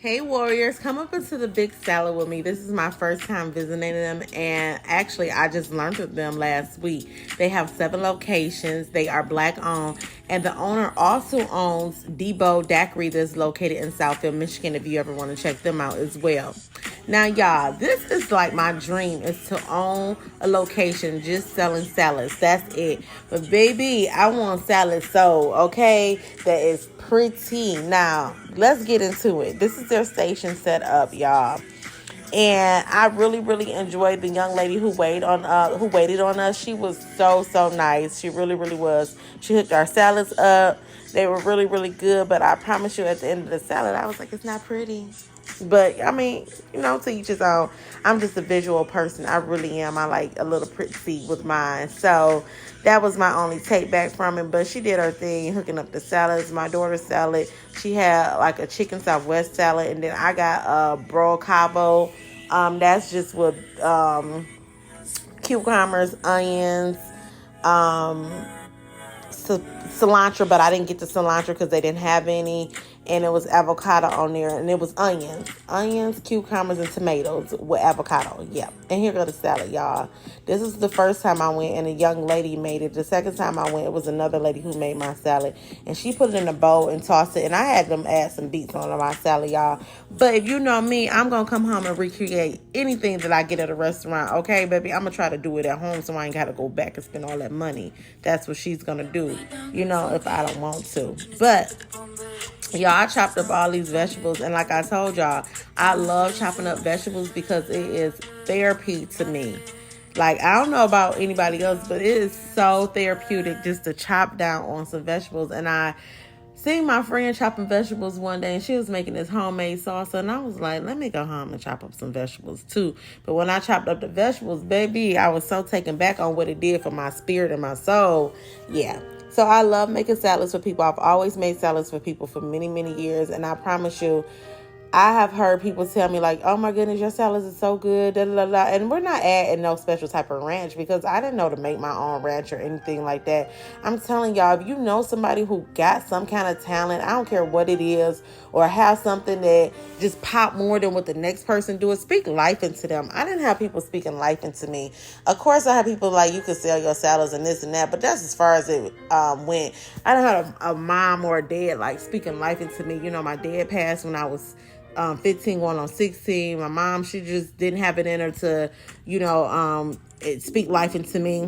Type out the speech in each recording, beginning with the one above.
Hey Warriors, come up into the Big Salad with me. This is my first time visiting them, and actually I just learned of them last week. They have 7 locations. They are black owned, and the owner also owns Debo Daiquiri that's located in Southfield, Michigan, if you ever want to check them out as well. Now y'all, this is like my dream, is to own a location just selling salads. That's it. But baby, I want salad sold, okay? That is pretty. Now, let's get into it. This is their station set up, y'all. And I really, really enjoyed the young lady who waited on us. She was so nice. She really, really was. She hooked our salads up. They were really, really good. But I promise you, at the end of the salad, I was like, it's not pretty. But I mean, to each his own. I'm just a visual person. I really am. I like a little pretty with mine. So that was my only take back from it. But she did her thing, hooking up the salads. My daughter's salad, she had like a chicken Southwest salad, and then I got a broiled cabo. That's just with cucumbers, onions, cilantro, but I didn't get the cilantro because they didn't have any. And it was avocado on there, and it was onions, cucumbers, and tomatoes with avocado. Yeah. And here go the salad, y'all. This is the first time I went, and a young lady made it. The second time I went, it was another lady who made my salad, and she put it in a bowl and tossed it. And I had them add some beets on my salad, y'all. But if you know me, I'm gonna come home and recreate anything that I get at a restaurant. Okay, baby, I'm gonna try to do it at home, so I ain't gotta go back and spend all that money. That's what she's gonna do, if I don't want to. But y'all, I chopped up all these vegetables, and like I told y'all, I love chopping up vegetables because it is therapy to me. Like, I don't know about anybody else, but it is so therapeutic just to chop down on some vegetables. And I seen my friend chopping vegetables one day, and she was making this homemade salsa, and I was like, let me go home and chop up some vegetables too. But when I chopped up the vegetables, baby, I was so taken back on what it did for my spirit and my soul. Yeah. So I love making salads for people. I've always made salads for people for many, many years. And I promise you, I have heard people tell me like, oh my goodness, your salads are so good, da, da, da, da. And we're not adding no special type of ranch because I didn't know to make my own ranch or anything like that. I'm telling y'all, if you know somebody who got some kind of talent, I don't care what it is, or have something that just pop more than what the next person do, speak life into them. I didn't have people speaking life into me. Of course, I have people like, you can sell your salads and this and that, but that's as far as it went. I didn't have a mom or a dad like speaking life into me. My dad passed when I was 15 going on 16. My mom, she just didn't have it in her to, speak life into me.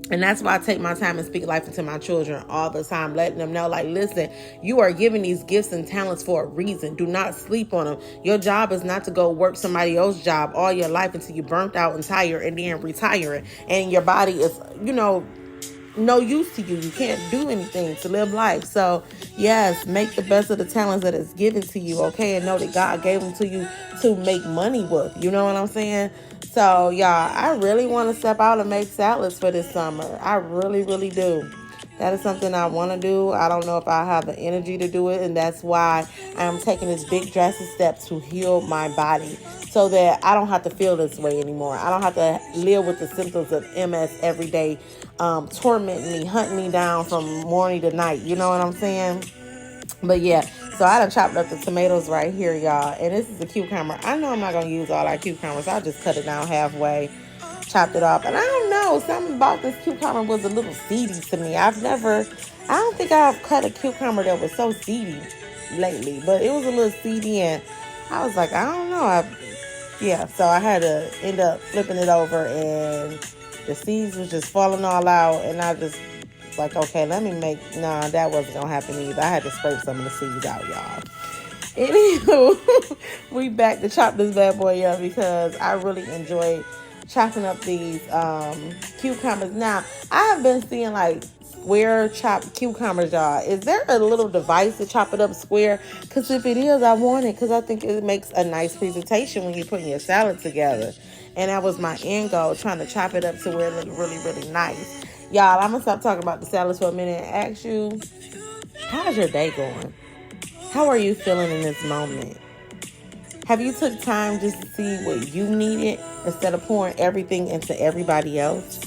And that's why I take my time and speak life into my children all the time, letting them know, like, listen, you are given these gifts and talents for a reason. Do not sleep on them. Your job is not to go work somebody else's job all your life until you're burnt out and tired and then retiring. And your body is, no use to you. You can't do anything to live life. So yes, make the best of the talents that is given to you, okay? And know that God gave them to you to make money with. You know what I'm saying? So y'all, I really want to step out and make salads for this summer. I really, really do. That is something I want to do. I don't know if I have the energy to do it, and that's why I'm taking this big drastic step to heal my body so that I don't have to feel this way anymore. I don't have to live with the symptoms of MS every day, tormenting me, hunting me down from morning to night. You know what I'm saying? But yeah, so I done chopped up the tomatoes right here, y'all. And this is a cucumber. I know I'm not going to use all our cucumbers. I'll just cut it down halfway, chopped it off. And I don't know, something about this cucumber was a little seedy to me. I don't think I've cut a cucumber that was so seedy lately. But it was a little seedy, and I was like, I don't know. So I had to end up flipping it over, and the seeds was just falling all out. And I just like, okay, that wasn't going to happen either. I had to scrape some of the seeds out, y'all. Anywho, we back to chop this bad boy up because I really enjoyed chopping up these cucumbers. Now, I have been seeing like square chopped cucumbers, y'all. Is there a little device to chop it up square? Because if it is, I want it because I think it makes a nice presentation when you're putting your salad together. And that was my end goal, trying to chop it up to where it looked really, really nice. Y'all, I'm going to stop talking about the salads for a minute and ask you, how's your day going? How are you feeling in this moment? Have you took time just to see what you needed instead of pouring everything into everybody else?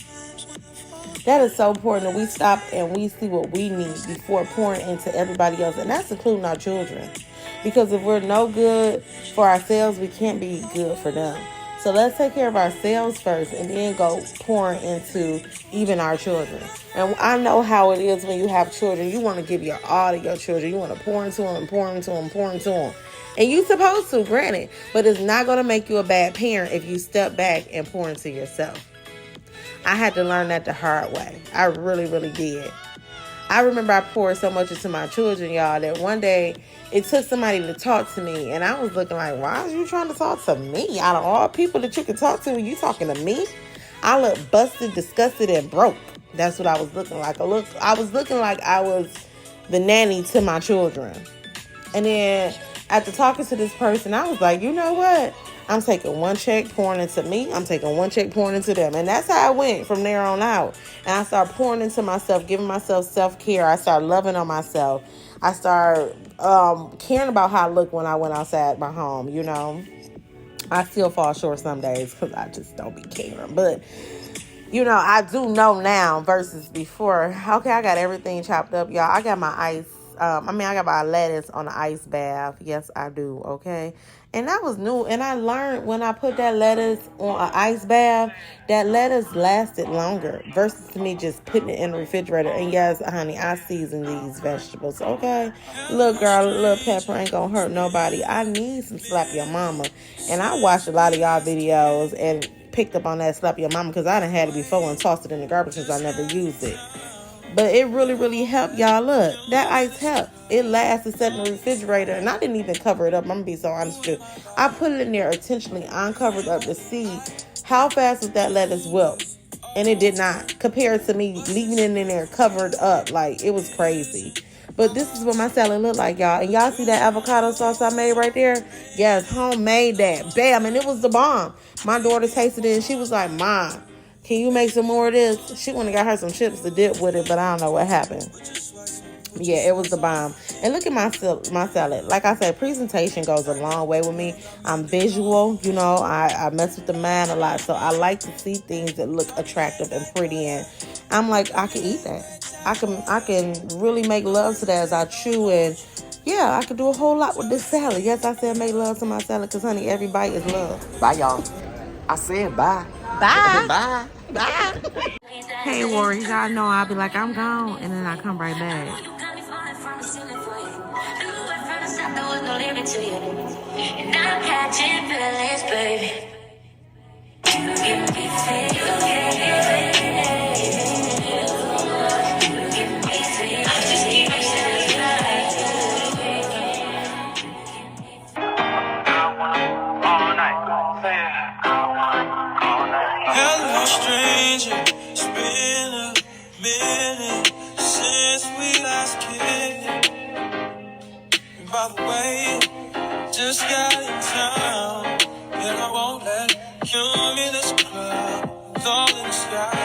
That is so important that we stop and we see what we need before pouring into everybody else. And that's including our children. Because if we're no good for ourselves, we can't be good for them. So let's take care of ourselves first and then go pouring into even our children. And I know how it is when you have children. You want to give your all to your children. You want to pour into them, pour into them, pour into them. And you're supposed to, granted. But it's not going to make you a bad parent if you step back and pour into yourself. I had to learn that the hard way. I really, really did. I remember I poured so much into my children, y'all, that one day it took somebody to talk to me. And I was looking like, why are you trying to talk to me? Out of all people that you can talk to, you talking to me? I looked busted, disgusted, and broke. That's what I was looking like. I was looking like I was the nanny to my children. And then after talking to this person, I was like, you know what? I'm taking one check, pouring into me. I'm taking one check, pouring into them. And that's how I went from there on out. And I started pouring into myself, giving myself self-care. I started loving on myself. I started caring about how I look when I went outside my home, you know. I still fall short some days because I just don't be caring. But, you know, I do know now versus before. Okay, I got everything chopped up, y'all. I got my ice. I got my lettuce on the ice bath. Yes, I do, okay? And that was new. And I learned when I put that lettuce on an ice bath, that lettuce lasted longer versus me just putting it in the refrigerator. And yes, honey, I season these vegetables, okay? Little girl, little pepper ain't gonna hurt nobody. I need some slap your mama. And I watched a lot of y'all videos and picked up on that slap your mama because I done had it before and tossed it in the garbage because I never used it. But it really, really helped, y'all. Look, that ice helped. It lasted, set in the refrigerator, and I didn't even cover it up. I'm going to be so honest with you. I put it in there intentionally, uncovered up to see how fast would that lettuce wilt. And it did not, compared to me leaving it in there covered up. Like, it was crazy. But this is what my salad looked like, y'all. And y'all see that avocado sauce I made right there? Yes, homemade that. Bam, and it was the bomb. My daughter tasted it, and she was like, Mom, can you make some more of this? She went and got her some chips to dip with it, but I don't know what happened. Yeah, it was the bomb. And look at my salad. Like I said, presentation goes a long way with me. I'm visual, you know. I mess with the mind a lot, so I like to see things that look attractive and pretty. And I'm like, I can eat that. I can really make love to that as I chew. And yeah, I could do a whole lot with this salad. Yes, I said make love to my salad because, honey, every bite is love. Bye, y'all. I said bye. Bye. Bye. Bye. Hey, warriors, y'all know I'll be like, I'm gone, and then I come right back. And I'm catching feelings, baby. You give me hello, stranger. It's been a minute since we last kicked. And by the way, just got in town, and I won't let you in this club. It's all in the sky.